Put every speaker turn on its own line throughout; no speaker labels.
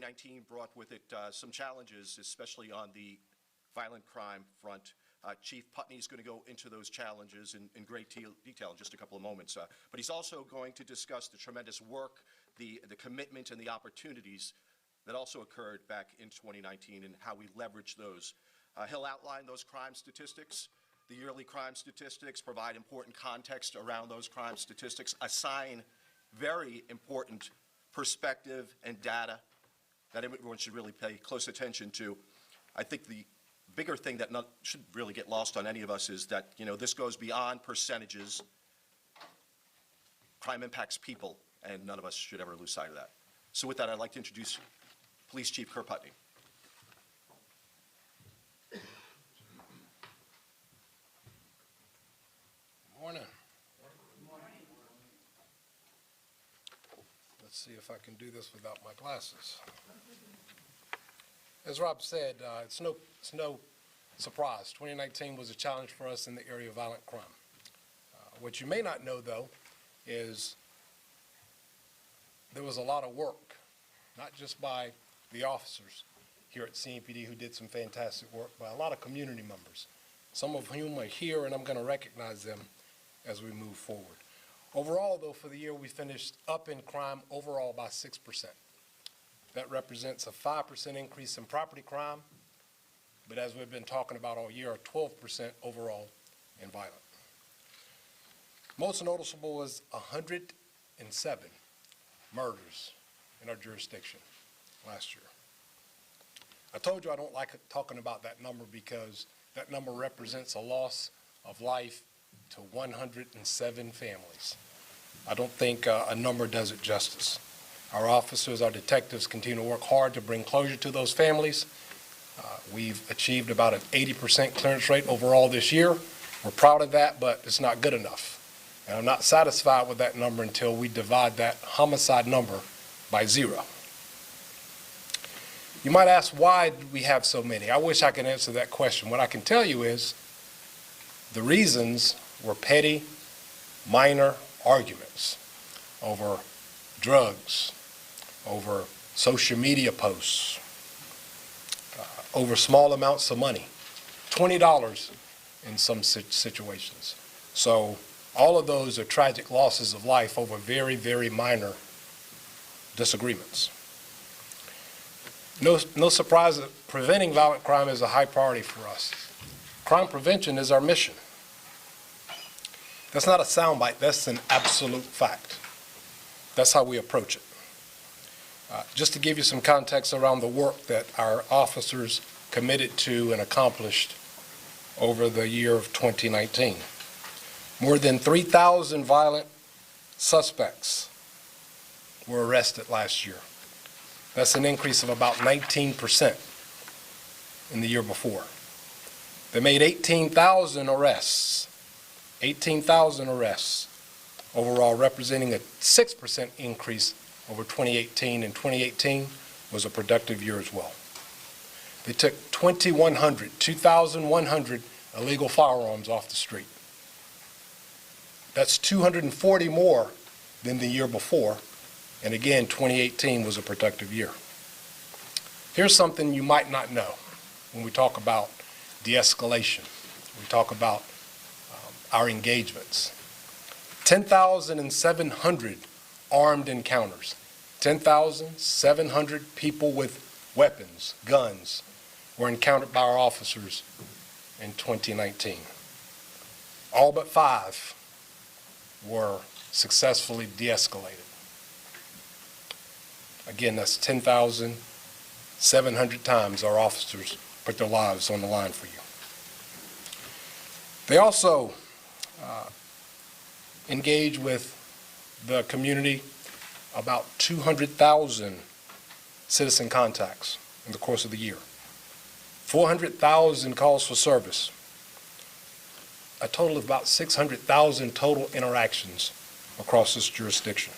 2019 brought with it some challenges, especially on the violent crime front. Chief Putney is going to go into those challenges in great detail in just a couple of moments. But he's also going to discuss the tremendous work, the commitment, and the opportunities that also occurred back in 2019 and how we leverage those. He'll outline those crime statistics, the yearly crime statistics, provide important context around those crime statistics, assign very important perspective and data that everyone should really pay close attention to. I think the bigger thing that should really get lost on any of us is that, you know, this goes beyond percentages. Crime impacts people, and none of us should ever lose sight of that. So with that, I'd like to introduce Police Chief Kurt Putney.
Morning. Let's see if I can do this without my glasses. As Rob said, it's no surprise. 2019 was a challenge for us in the area of violent crime. What you may not know, though, is there was a lot of work, not just by the officers here at CMPD who did some fantastic work, but a lot of community members, some of whom are here, and I'm going to recognize them as we move forward. Overall, though, for the year, we finished up in crime overall by 6%. That represents a 5% increase in property crime, but as we've been talking about all year, a 12% overall in violent. Most noticeable was 107 murders in our jurisdiction last year. I told you I don't like talking about that number because that number represents a loss of life to 107 families. I don't think a number does it justice. Our officers, our detectives continue to work hard to bring closure to those families. We've achieved about an 80% clearance rate overall this year. We're proud of that, but it's not good enough. And I'm not satisfied with that number until we divide that homicide number by 0. You might ask, why do we have so many? I wish I could answer that question. What I can tell you is the reasons were petty, minor arguments over drugs, over social media posts, over small amounts of money, $20 in some situations. So all of those are tragic losses of life over very, very minor disagreements. No surprise that preventing violent crime is a high priority for us. Crime prevention is our mission. That's not a soundbite, that's an absolute fact. That's how we approach it. Just to give you some context around the work that our officers committed to and accomplished over the year of 2019. More than 3,000 violent suspects were arrested last year. That's an increase of about 19% in the year before. They made 18,000 arrests. 18,000 arrests overall, representing a 6% increase over 2018, and 2018 was a productive year as well. They took 2,100 illegal firearms off the street. That's 240 more than the year before, and again, 2018 was a productive year. Here's something you might not know when we talk about de-escalation. We talk about our engagements. 10,700 armed encounters. 10,700 people with weapons, guns, were encountered by our officers in 2019. All but 5 were successfully de-escalated. Again, that's 10,700 times our officers put their lives on the line for you. They also engage with the community about 200,000 citizen contacts in the course of the year, 400,000 calls for service, a total of about 600,000 total interactions across this jurisdiction.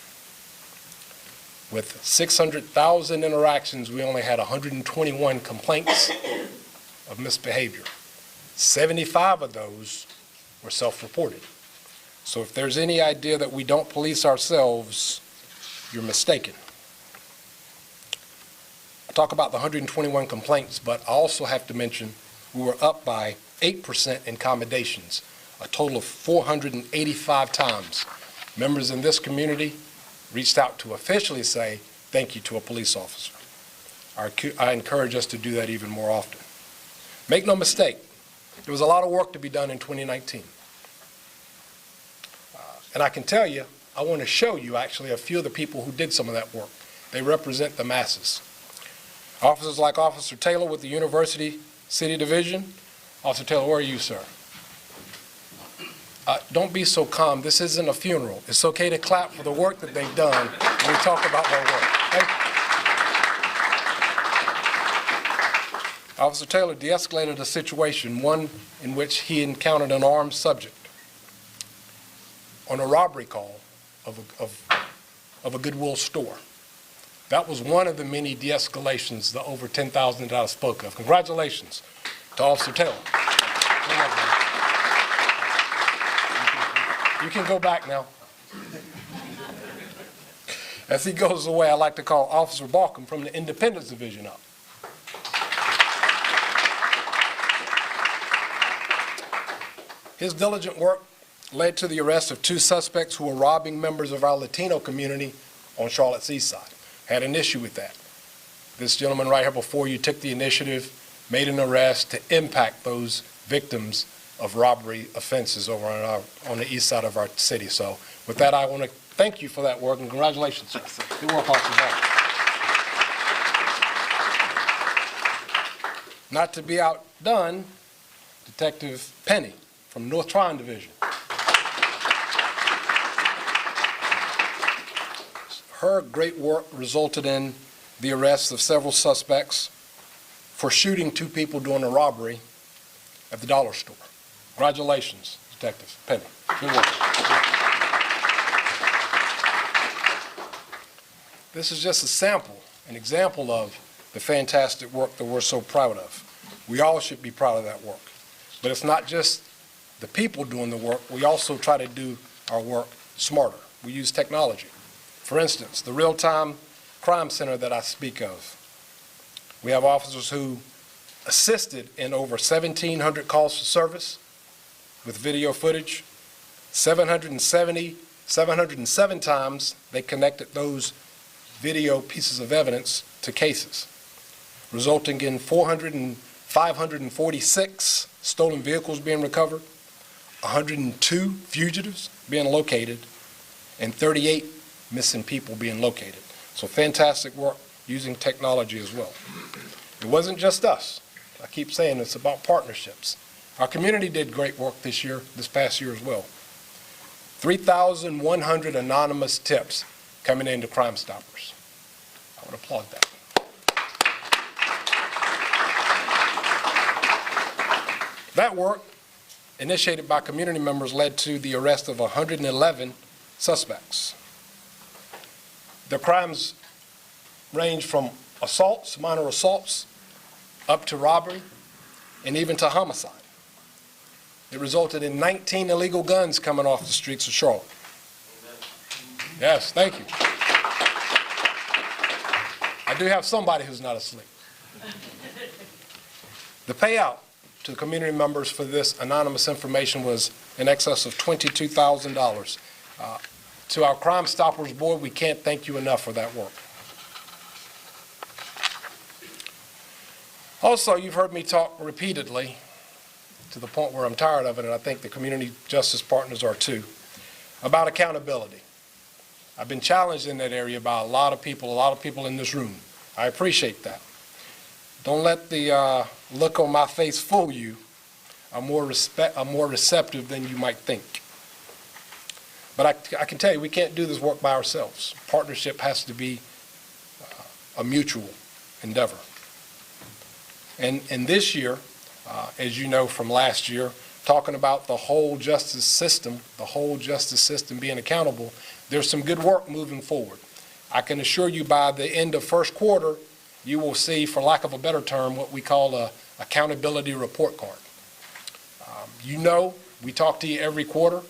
With 600,000 interactions, we only had 121 complaints of misbehavior. 75 of those were self-reported. So if there's any idea that we don't police ourselves, you're mistaken. talk about the 121 complaints, but I also have to mention we were up by 8% in commendations, a total of 485 times. Members in this community reached out to officially say thank you to a police officer. I encourage us to do that even more often. Make no mistake, there was a lot of work to be done in 2019. And I can tell you, I want to show you actually a few of the people who did some of that work. They represent the masses. Officers like Officer Taylor with the University City Division. Officer Taylor, where are you, sir? Don't be so calm. This isn't a funeral. It's okay to clap for the work that they've done when we talk about their work. Thank you. Officer Taylor de-escalated a situation, one in which he encountered an armed subject on a robbery call of a Goodwill store. That was one of the many de-escalations, the over 10,000 that I spoke of. Congratulations to Officer Taylor. You can go back now. As he goes away, I'd like to call Officer Balcom from the Independence Division up. His diligent work led to the arrest of 2 suspects who were robbing members of our Latino community on Charlotte's East Side. Had an issue with that. This gentleman right here before you took the initiative, made an arrest to impact those victims of robbery offenses over on the east side of our city. So with that, I want to thank you for that work and congratulations, sir. Good work, Officer Balcom. Not to be outdone, Detective Penny from North Tryon Division. Her great work resulted in the arrest of several suspects for shooting 2 people during a robbery at the dollar store. Congratulations, Detective Penny. Good work. This is just a sample, an example of the fantastic work that we're so proud of. We all should be proud of that work. But it's not just the people doing the work. We also try to do our work smarter. We use technology. For instance, the Realtime Crime Center that I speak of. We have officers who assisted in over 1,700 calls for service with video footage. 707 times they connected those video pieces of evidence to cases, resulting in 546 stolen vehicles being recovered, 102 fugitives being located, and 38 missing people being located. So fantastic work using technology as well. It wasn't just us. I keep saying it's about partnerships. Our community did great work this past year as well. 3,100 anonymous tips coming into Crime Stoppers. I would applaud that. That work, initiated by community members, led to the arrest of 111 suspects. The crimes range from assaults, minor assaults, up to robbery, and even to homicide. It resulted in 19 illegal guns coming off the streets of Charlotte. Yes, thank you. I do have somebody who's not asleep. The payout to community members for this anonymous information was in excess of $22,000. To our Crime Stoppers Board, we can't thank you enough for that work. Also, you've heard me talk repeatedly, to the point where I'm tired of it, and I think the community justice partners are too, about accountability. I've been challenged in that area by a lot of people in this room. I appreciate that. Don't let the look on my face fool you. I'm more receptive than you might think. But I can tell you, we can't do this work by ourselves. Partnership has to be a mutual endeavor. And this year, as you know from last year, talking about the whole justice system being accountable, there's some good work moving forward. I can assure you by the end of first quarter, you will see, for lack of a better term, what we call a accountability report card. You know, we talk to you every quarter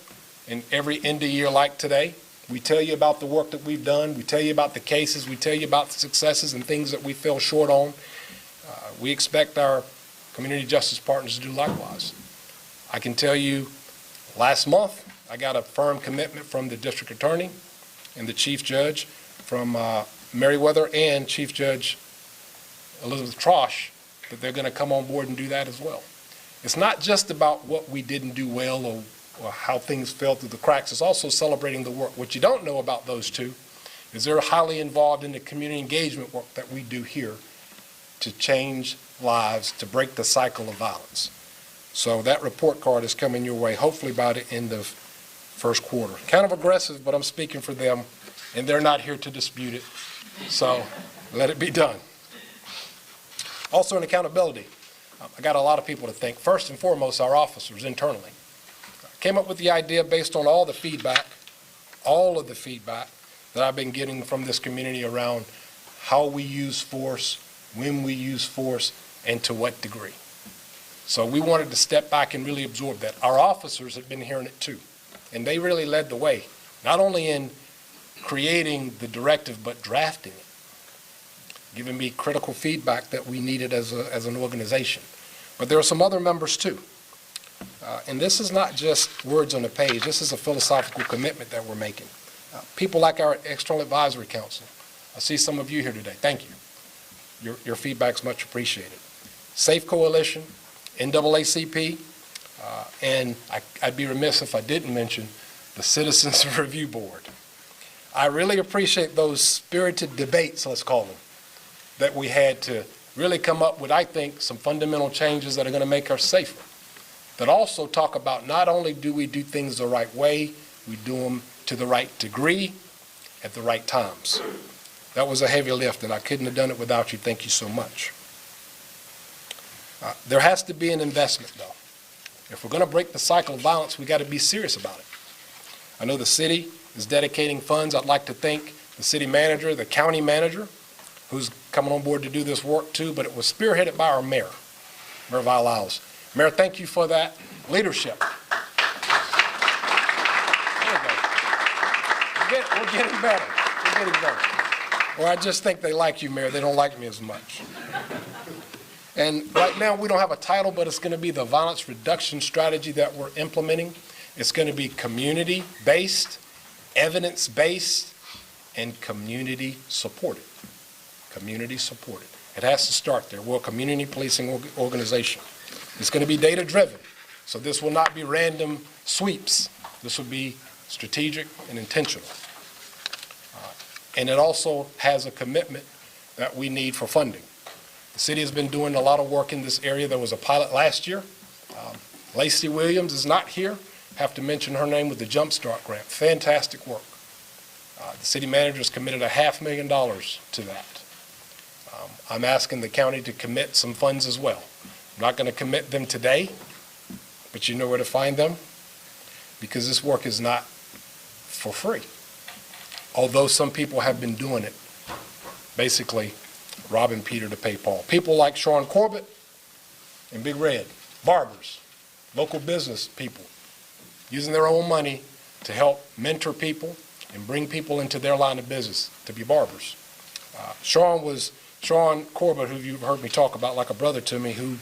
and every end of year like today. We tell you about the work that we've done. We tell you about the cases. We tell you about the successes and things that we fell short on. We expect our community justice partners to do likewise. I can tell you, last month, I got a firm commitment from the district attorney and the chief judge from Meriwether and Chief Judge Elizabeth Trosh that they're going to come on board and do that as well. It's not just about what we didn't do well or how things fell through the cracks. It's also celebrating the work. What you don't know about those two is they're highly involved in the community engagement work that we do here to change lives, to break the cycle of violence. So that report card is coming your way, hopefully by the end of first quarter. Kind of aggressive, but I'm speaking for them, and they're not here to dispute it. So let it be done. Also in accountability, I got a lot of people to thank. First and foremost, our officers internally. Came up with the idea based on all of the feedback that I've been getting from this community around how we use force, when we use force, and to what degree. So we wanted to step back and really absorb that. Our officers have been hearing it too, and they really led the way, not only in creating the directive, but drafting it, giving me critical feedback that we needed as an organization. But there are some other members too. And this is not just words on a page. This is a philosophical commitment that we're making. People like our External Advisory Council. I see some of you here today. Thank you. Your feedback's much appreciated. Safe Coalition, NAACP, and I'd be remiss if I didn't mention the Citizens Review Board. I really appreciate those spirited debates, let's call them, that we had to really come up with, I think, some fundamental changes that are going to make us safer, that also talk about not only do we do things the right way, we do them to the right degree at the right times. That was a heavy lift, and I couldn't have done it without you. Thank you so much. There has to be an investment, though. If we're going to break the cycle of violence, we got to be serious about it. I know the city is dedicating funds. I'd like to thank the city manager, the county manager, who's coming on board to do this work too, but it was spearheaded by our mayor, Mayor Vilas. Mayor, thank you for that leadership. There we go. We're getting better. We're getting better. Or I just think they like you, Mayor. They don't like me as much. And right now, we don't have a title, but it's going to be the violence reduction strategy that we're implementing. It's going to be community-based, evidence-based, and community-supported. Community-supported. It has to start there. We're a community policing organization. It's going to be data-driven. So this will not be random sweeps. This will be strategic and intentional. And it also has a commitment that we need for funding. The city has been doing a lot of work in this area. There was a pilot last year. Lacey Williams is not here. Have to mention her name with the Jump Start grant. Fantastic work. The city manager has committed $500,000 to that. I'm asking the county to commit some funds as well. I'm not going to commit them today, but you know where to find them, because this work is not for free. Although some people have been doing it, basically robbing Peter to pay Paul. People like Sean Corbett and Big Red, barbers, local business people, using their own money to help mentor people and bring people into their line of business to be barbers. Sean Corbett, who you've heard me talk about like a brother to me, who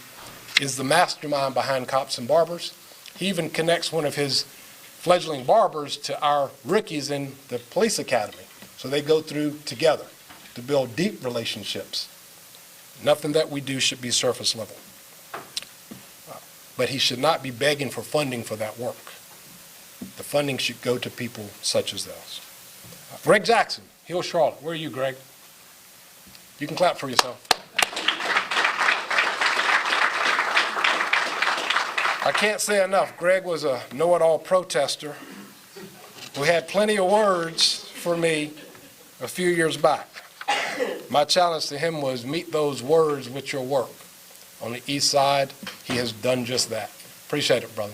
is the mastermind behind Cops and Barbers. He even connects one of his fledgling barbers to our rookies in the police academy. So they go through together to build deep relationships. Nothing that we do should be surface level. But he should not be begging for funding for that work. The funding should go to people such as those. Greg Jackson, Hill Charlotte. Where are you, Greg? You can clap for yourself. I can't say enough. Greg was a know-it-all protester who had plenty of words for me a few years back. My challenge to him was meet those words with your work. On the east side, he has done just that. Appreciate it, brother.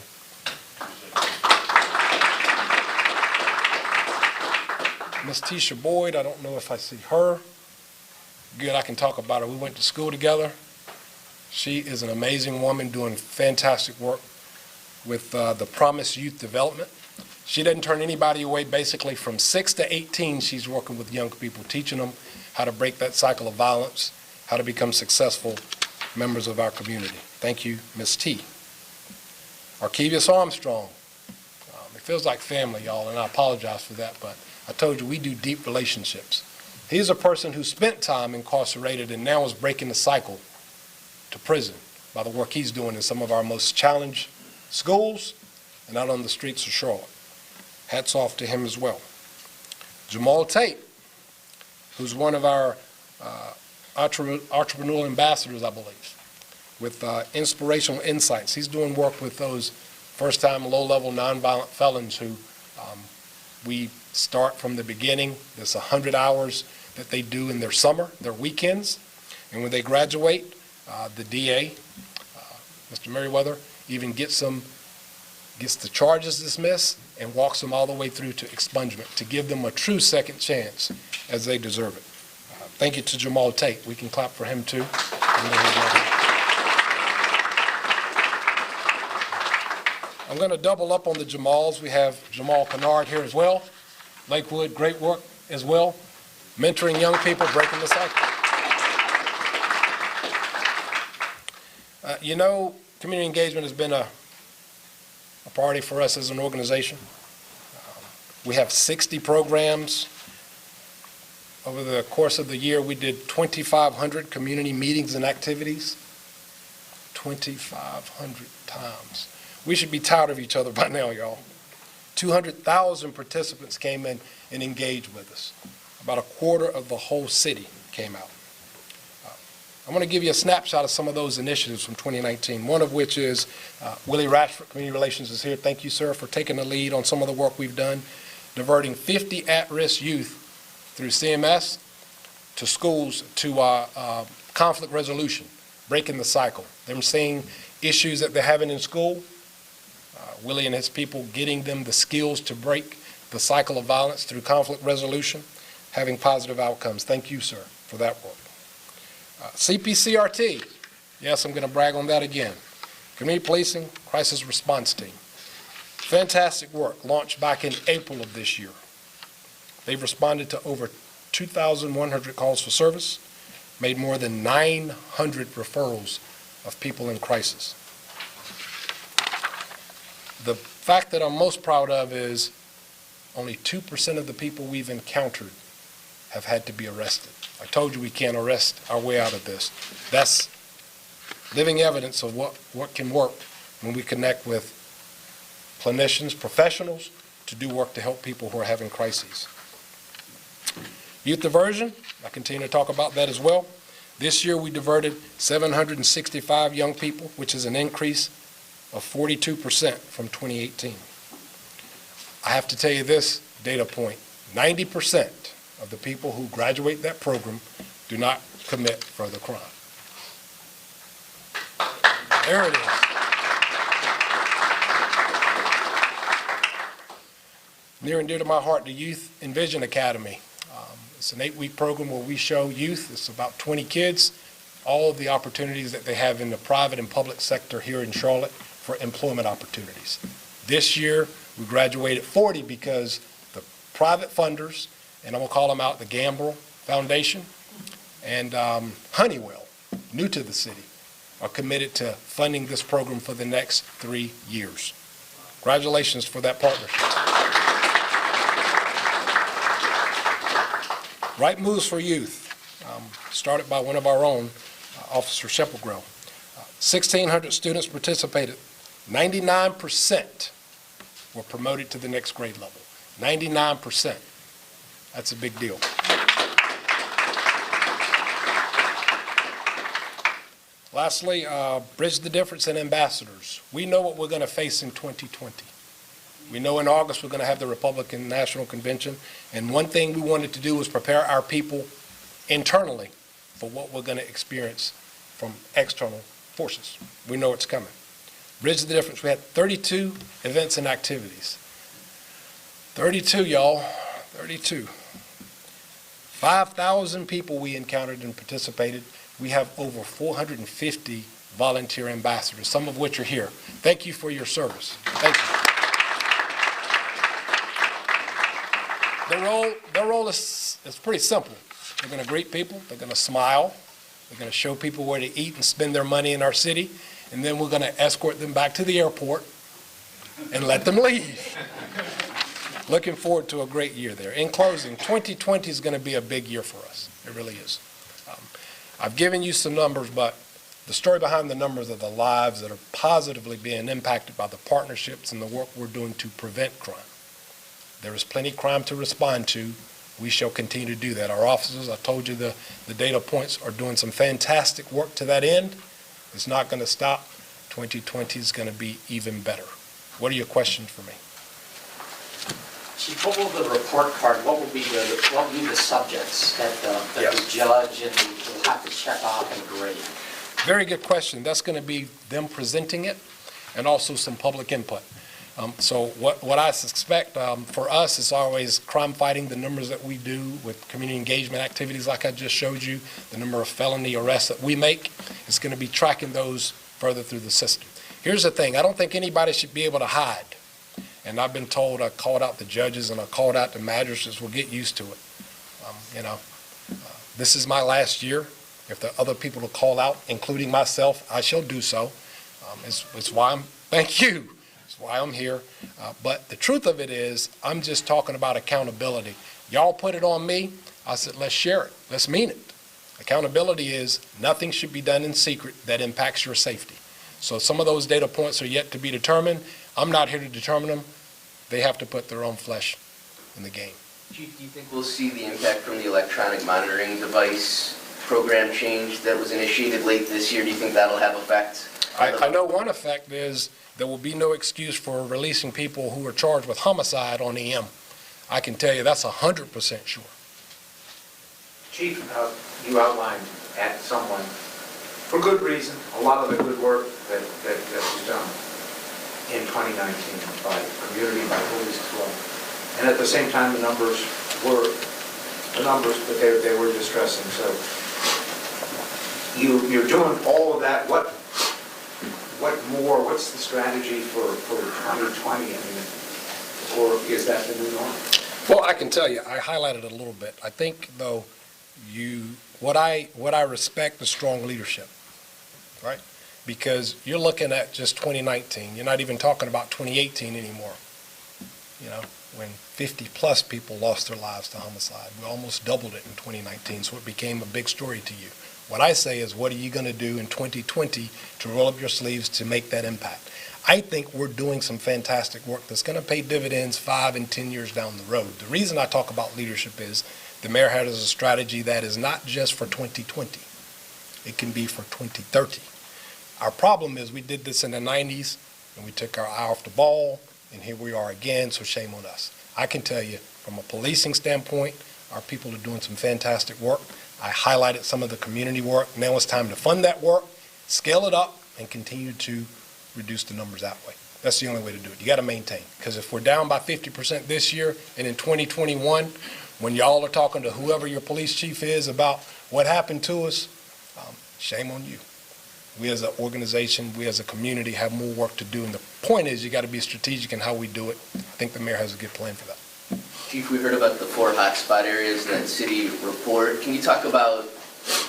Miss Tisha Boyd, I don't know if I see her. Good, I can talk about her. We went to school together. She is an amazing woman doing fantastic work with the Promise Youth Development. She doesn't turn anybody away. Basically, from 6 to 18, she's working with young people, teaching them how to break that cycle of violence, how to become successful members of our community. Thank you, Ms. T. Arkevius Armstrong. It feels like family, y'all, and I apologize for that, but I told you we do deep relationships. He's a person who spent time incarcerated and now is breaking the cycle to prison by the work he's doing in some of our most challenged schools and out on the streets of Charlotte. Hats off to him as well. Jamal Tate, who's one of our entrepreneurial ambassadors, I believe, with inspirational insights. He's doing work with those first-time low-level nonviolent felons who we start from the beginning. There's 100 hours that they do in their summer, their weekends, and when they graduate, the DA, Mr. Merriweather, even gets the charges dismissed and walks them all the way through to expungement to give them a true second chance as they deserve it. Thank you to Jamal Tate. We can clap for him too. I'm going to double up on the Jamals. We have Jamal Kennard here as well. Lakewood, great work as well. Mentoring young people, breaking the cycle. You know, community engagement has been a priority for us as an organization. We have 60 programs. Over the course of the year, we did 2,500 community meetings and activities. 2,500 times. We should be tired of each other by now, y'all. 200,000 participants came in and engaged with us. About a quarter of the whole city came out. I'm going to give you a snapshot of some of those initiatives from 2019, one of which is Willie Ratchford, Community Relations, is here. Thank you, sir, for taking the lead on some of the work we've done, diverting 50 at-risk youth through CMS to schools to conflict resolution, breaking the cycle. Them seeing issues that they're having in school, Willie and his people getting them the skills to break the cycle of violence through conflict resolution, having positive outcomes. Thank you, sir, for that work. CPCRT, yes, I'm going to brag on that again. Community Policing Crisis Response Team. Fantastic work, launched back in April of this year. They've responded to over 2,100 calls for service, made more than 900 referrals of people in crisis. The fact that I'm most proud of is only 2% of the people we've encountered have had to be arrested. I told you we can't arrest our way out of this. That's living evidence of what can work when we connect with clinicians, professionals, to do work to help people who are having crises. Youth diversion, I continue to talk about that as well. This year we diverted 765 young people, which is an increase of 42% from 2018. I have to tell you this data point, 90% of the people who graduate that program do not commit further crime. There it is. Near and dear to my heart, the Youth Envision Academy. It's an 8-week program where we show youth, it's about 20 kids, all of the opportunities that they have in the private and public sector here in Charlotte for employment opportunities. This year, we graduated 40 because the private funders, and I'm going to call them out, the Gamble Foundation and Honeywell, new to the city, are committed to funding this program for the next 3 years. Congratulations for that partnership. Right Moves for Youth, started by one of our own, Officer Sheppelgrell. 1,600 students participated. 99% were promoted to the next grade level. 99%. That's a big deal. Lastly, Bridge the Difference and ambassadors. We know what we're going to face in 2020. We know in August we're going to have the Republican National Convention, and one thing we wanted to do was prepare our people internally for what we're going to experience from external forces. We know it's coming. Bridge the Difference. We had 32 events and activities. 32, y'all. 32. 5,000 people we encountered and participated. We have over 450 volunteer ambassadors, some of which are here. Thank you for your service. Thank you. Their role is pretty simple. They're going to greet people, they're going to smile, they're going to show people where to eat and spend their money in our city, and then we're going to escort them back to the airport and let them leave. Looking forward to a great year there. In closing, 2020 is going to be a big year for us. It really is. I've given you some numbers, but the story behind the numbers are the lives that are positively being impacted by the partnerships and the work we're doing to prevent crime. There is plenty of crime to respond to. We shall continue to do that. Our officers, I told you the data points, are doing some fantastic work to that end. It's not going to stop. 2020 is going to be even better. What are your questions for me?
Chief, what will the report card, what will be the subjects that the
Yes.
judge and will have to check off and grade?
Very good question. That's going to be them presenting it and also some public input. So what I suspect for us is always crime fighting, the numbers that we do with community engagement activities like I just showed you, the number of felony arrests that we make. It's going to be tracking those further through the system. Here's the thing. I don't think anybody should be able to hide. And I've been told, I called out the judges and I called out the magistrates, we'll get used to it. This is my last year. If there are other people to call out, including myself, I shall do so. It's why thank you. It's why I'm here. But the truth of it is, I'm just talking about accountability. Y'all put it on me. I said, let's share it. Let's mean it. Accountability is nothing should be done in secret that impacts your safety. So some of those data points are yet to be determined. I'm not here to determine them. They have to put their own flesh in the game.
Chief, do you think we'll see the impact from the electronic monitoring device program change that was initiated late this year? Do you think that'll have effect?
I know one effect is there will be no excuse for releasing people who are charged with homicide on EM. I can tell you that's 100% sure.
Chief, you outlined at someone, for good reason, a lot of the good work that was done in 2019 by community, by police as well. And at the same time, the numbers were the numbers, but they were distressing. So you're doing all of that. What more? What's the strategy for 2020? I mean, or is that the new norm?
Well, I can tell you, I highlighted it a little bit. I think, though, what I respect is strong leadership, right? Because you're looking at just 2019. You're not even talking about 2018 anymore. When 50-plus people lost their lives to homicide. We almost doubled it in 2019, so it became a big story to you. What I say is, what are you going to do in 2020 to roll up your sleeves to make that impact? I think we're doing some fantastic work that's going to pay dividends 5 and 10 years down the road. The reason I talk about leadership is the mayor has a strategy that is not just for 2020. It can be for 2030. Our problem is we did this in the 90s, and we took our eye off the ball, and here we are again, so shame on us. I can tell you, from a policing standpoint, our people are doing some fantastic work. I highlighted some of the community work. Now it's time to fund that work, scale it up, and continue to reduce the numbers that way. That's the only way to do it. You got to maintain. Because if we're down by 50% this year, and in 2021, when y'all are talking to whoever your police chief is about what happened to us, shame on you. We as an organization, we as a community have more work to do. And the point is, you got to be strategic in how we do it. I think the mayor has a good plan for that.
Chief, we heard about the 4 hotspot areas in that city report. Can you talk about,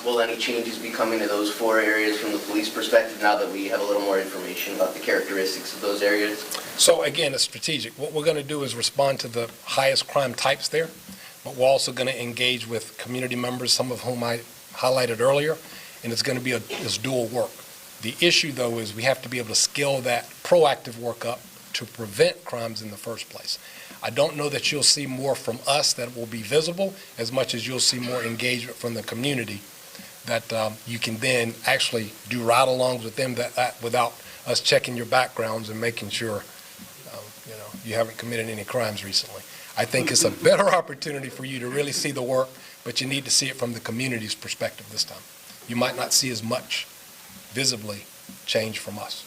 will any changes be coming to those 4 areas from the police perspective now that we have a little more information about the characteristics of those areas?
So again, it's strategic. What we're going to do is respond to the highest crime types there, but we're also going to engage with community members, some of whom I highlighted earlier, and it's going to be this dual work. The issue, though, is we have to be able to scale that proactive work up to prevent crimes in the first place. I don't know that you'll see more from us that will be visible as much as you'll see more engagement from the community that you can then actually do ride-alongs with them that without us checking your backgrounds and making sure you haven't committed any crimes recently. I think it's a better opportunity for you to really see the work, but you need to see it from the community's perspective this time. You might not see as much visibly change from us.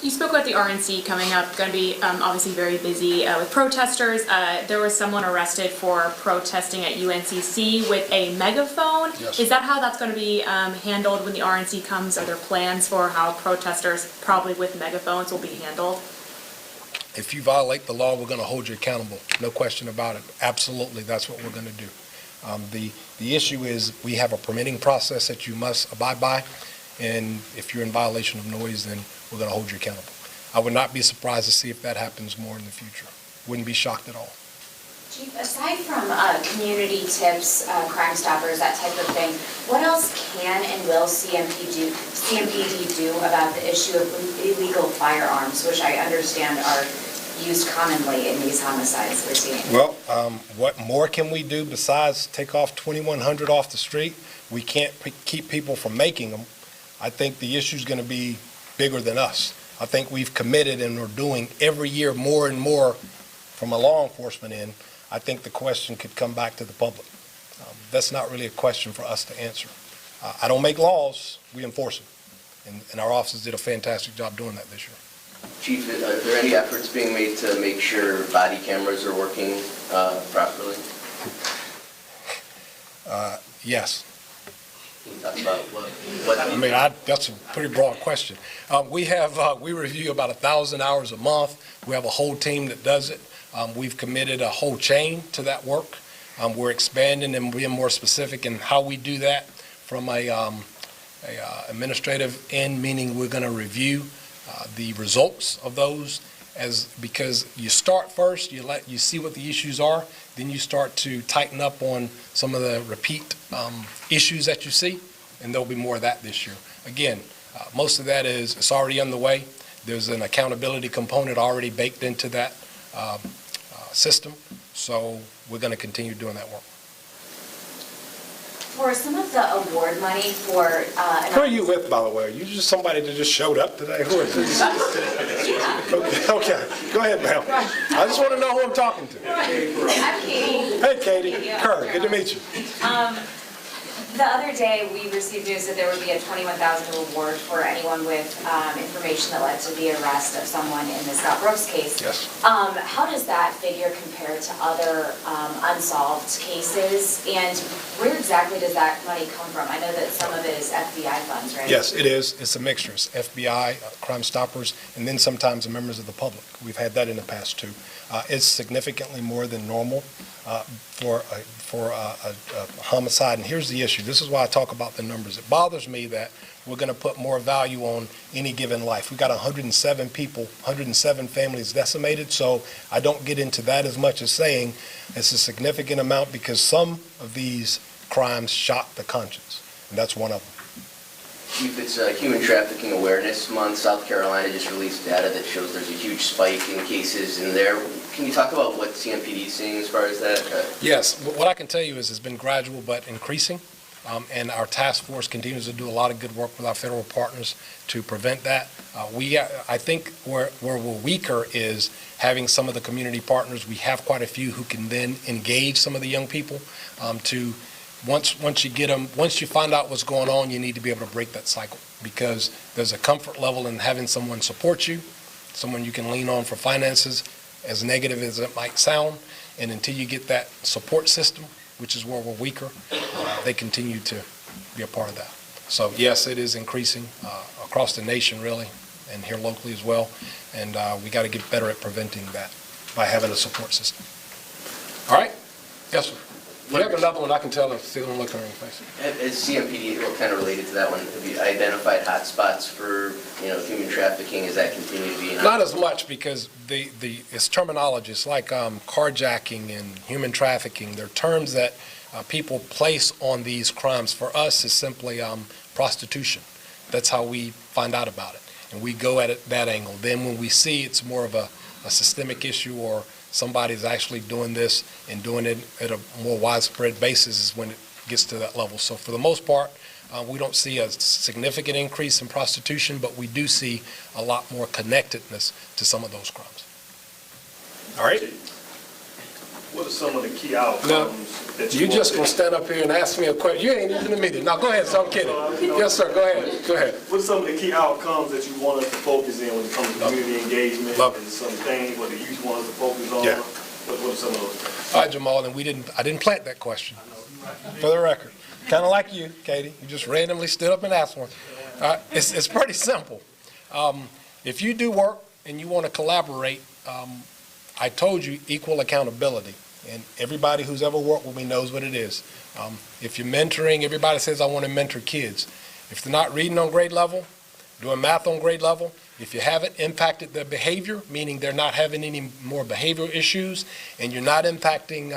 You spoke about the RNC coming up, going to be obviously very busy with protesters. There was someone arrested for protesting at UNCC with a megaphone.
Yes.
Is that how that's going to be handled when the RNC comes? Are there plans for how protesters, probably with megaphones, will be handled?
If you violate the law, we're going to hold you accountable. No question about it. Absolutely, that's what we're going to do. The issue is we have a permitting process that you must abide by, and if you're in violation of noise, then we're going to hold you accountable. I would not be surprised to see if that happens more in the future. Wouldn't be shocked at all.
Chief, aside from community tips, Crime Stoppers, that type of thing, what else can and will CMPD do about the issue of illegal firearms, which I understand are used commonly in these homicides we're seeing?
Well, what more can we do besides take off 2,100 off the street? We can't keep people from making them. I think the issue's going to be bigger than us. I think we've committed and we're doing every year more and more from a law enforcement end. I think the question could come back to the public. That's not really a question for us to answer. I don't make laws, we enforce them. And our officers did a fantastic job doing that this year.
Chief, are there any efforts being made to make sure body cameras are working properly?
Yes.
Can you talk about what?
I mean, that's a pretty broad question. We review about 1,000 hours a month. We have a whole team that does it. We've committed a whole chain to that work. We're expanding and being more specific in how we do that from a administrative end, meaning we're going to review the results of those because you start first, you see what the issues are, then you start to tighten up on some of the repeat issues that you see, and there'll be more of that this year. Again, most of that it's already underway. There's an accountability component already baked into that system, so we're going to continue doing that work.
For some of the award money for...
Who are you with, by the way? Are you just somebody that just showed up today? Who is this? Okay, go ahead, ma'am. I just want to know who I'm talking to.
I'm Katie.
Hey, Katie. Kerr, good to meet you.
The other day, we received news that there would be a $21,000 reward for anyone with information that led to the arrest of someone in the Scott Brooks case.
Yes.
How does that figure compare to other unsolved cases? And where exactly does that money come from? I know that some of it is FBI funds, right?
Yes, it is. It's a mixture. It's FBI, Crime Stoppers, and then sometimes the members of the public. We've had that in the past, too. It's significantly more than normal for a homicide. And here's the issue. This is why I talk about the numbers. It bothers me that we're going to put more value on any given life. We've got 107 people, 107 families decimated, so I don't get into that as much as saying it's a significant amount because some of these crimes shock the conscience, and that's one of them.
Chief, it's Human Trafficking Awareness Month. South Carolina just released data that shows there's a huge spike in cases in there. Can you talk about what CMPD is seeing as far as that?
Yes. What I can tell you is it's been gradual but increasing, and our task force continues to do a lot of good work with our federal partners to prevent that. I think where we're weaker is having some of the community partners. We have quite a few who can then engage some of the young people to once you get them, once you find out what's going on, you need to be able to break that cycle because there's a comfort level in having someone support you, someone you can lean on for finances, as negative as it might sound, and until you get that support system, which is where we're weaker, they continue to be a part of that. So yes, it is increasing across the nation really, and here locally as well, and we got to get better at preventing that by having a support system. All right? Yes, sir. You have another one, I can tell if they don't look on your face.
As CMPD, kind of related to that one, have you identified hotspots for, human trafficking? Is that continue to be?
Not as much because it's terminology. It's like carjacking and human trafficking. They're terms that people place on these crimes. For us, it's simply prostitution. That's how we find out about it. And we go at it that angle. Then when we see it's more of a systemic issue or somebody's actually doing this and doing it at a more widespread basis is when it gets to that level. So for the most part, we don't see a significant increase in prostitution, but we do see a lot more connectedness to some of those crimes. All right?
What are some of the key outcomes
Now,
that
you just going to stand up here and ask me a question. You ain't even in the meeting. Now, go ahead, so I'm kidding. Yes, sir, go ahead. Go ahead.
What are some of the key outcomes that you want us to focus in when it comes to community engagement and some things what the youth want us to focus on?
Yeah.
What are some of those things?
All right, Jamal, and I didn't plant that question, for the record. Kind of like you, Katie. You just randomly stood up and asked one. It's pretty simple. If you do work and you want to collaborate I told you, equal accountability. And everybody who's ever worked with me knows what it is. If you're mentoring, everybody says, I want to mentor kids. If they're not reading on grade level, doing math on grade level, if you haven't impacted their behavior, meaning they're not having any more behavioral issues, and you're not impacting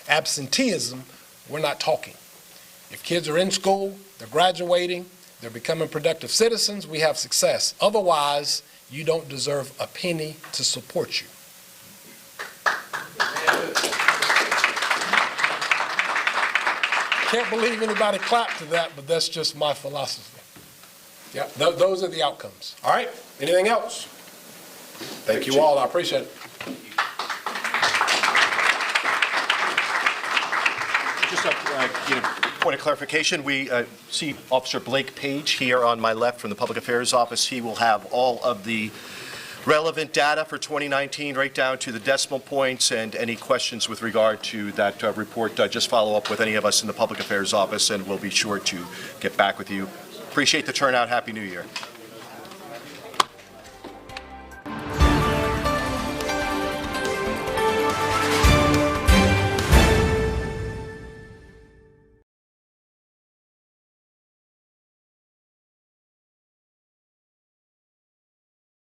absenteeism, we're not talking. If kids are in school, they're graduating, they're becoming productive citizens, we have success. Otherwise, you don't deserve a penny to support you. Can't believe anybody clapped to that, but that's just my philosophy. Yeah, those are the outcomes. All right, anything else? Thank you all, I appreciate it.
Just a point of clarification, we see Officer Blake Page here on my left from the Public Affairs Office. He will have all of the relevant data for 2019 right down to the decimal points, and any questions with regard to that report, just follow up with any of us in the Public Affairs Office and we'll be sure to get back with you. Appreciate the turnout. Happy New Year.